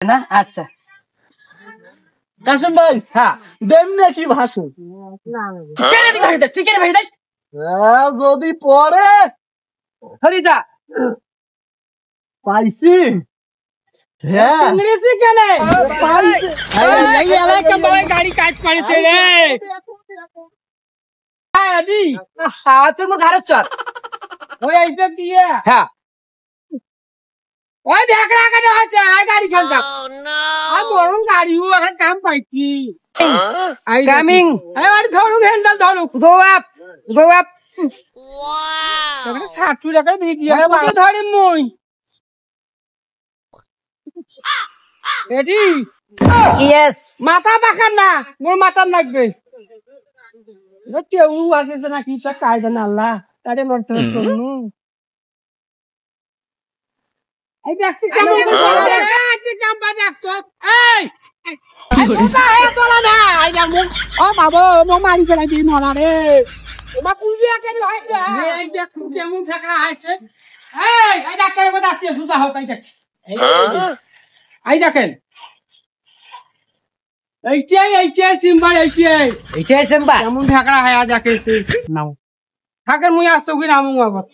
না আচ্ছা কাসেম ভাই হ্যাঁ দেমনে কি ভাষণ কেন দিবি ভাই তুই কেন ভাই যদি পড়ে হরি যা পাইছি হ্যাঁ ইংরেজি কেন পাইছি এই এলাকা বড় গাড়ি কাজ করেছে রে আদি তুই মোর ঘরে চল ওই আইবে দিয়ে হ্যাঁ ওই দেখরা কেন আছে আই গাড়ি খেল যা আর বড় গাড়িও এখন কাম পাইছি আই কামিং আই আর ধরু হ্যান্ডেল ধরু গো আপ ওয়াও তোকে 60 টাকা দিয়ে দিয়ে বাবা ধরে মই রেডি ইয়েস মাথা বাকান না মোর মাথা লাগবে কেউ আসেছে নাকি তা কায়দা না আল্লাহ তারে মরতে করনু এই ব্যক্তি কেমন এই কাম বাজে তো এই সুতা হে চলা না আই যা মু ও বাবা মো মারি ফেলা দি মরা রে ওমা কুলিয়া কেন হয় যা এই ব্যক্তি কেমন ফেকরা আইছে এই ডাক্তারের কথা আসছে সুতা হোক এই দেখ এই দেখেন এইটাই সিম্বা এইটাই সিম্বা কেমন ঢাকরা হায়া দেখেছি নাও থাকেন মুই আসতে কি নামু আবার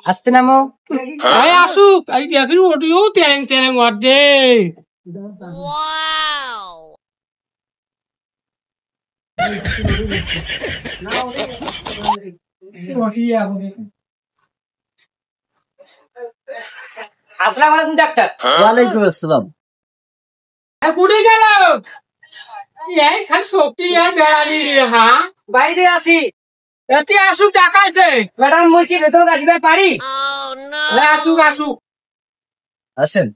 আসতে নামো এই আসুক এই দেখি ওটিও তেরেং তেরেং ওয়াদে ওয়াও আসসালামু আলাইকুম ডাক্তার ওয়ালাইকুম আসসালাম কুড়ি গেল এই খালি শক্তি আর বেড়ানি হ্যাঁ বাইরে আসি এতে আসুক ডাকাইছে ম্যাডাম মুই কি ভেতরে আসিতে পারি আসুক আসুক আসেন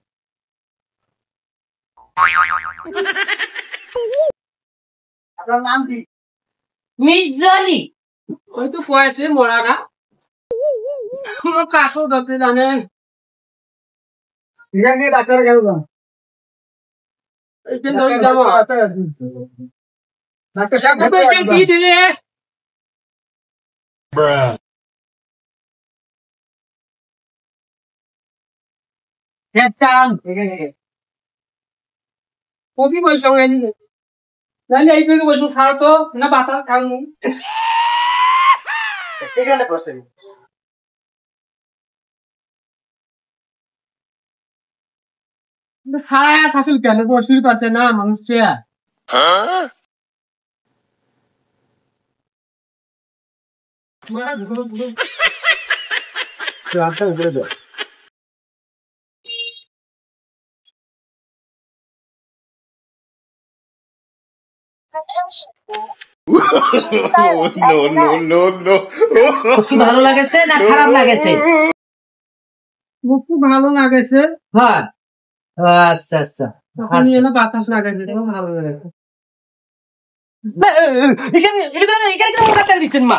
আপনার নাম কি মির্জানি ওই তো ফুয়াছে মরাটা আমার কাশও ধরতে জানে ডাক্তার গেল ডাক্তার সাহেব কি দিলে কবি বয়স নাহলে এই থেকে বসুন সারা তো না বাতাস খাওনি এখানে বসে খায়া থাকুন কেন বসুর পাশে না মানুষটা ভালো লাগেছে না খারাপ লাগেছে খুব ভালো লাগেছে হ্যাঁ আচ্ছা আচ্ছা বাতাস লাগাইছে ভালো লাগেছে এখানে দিচ্ছেন মা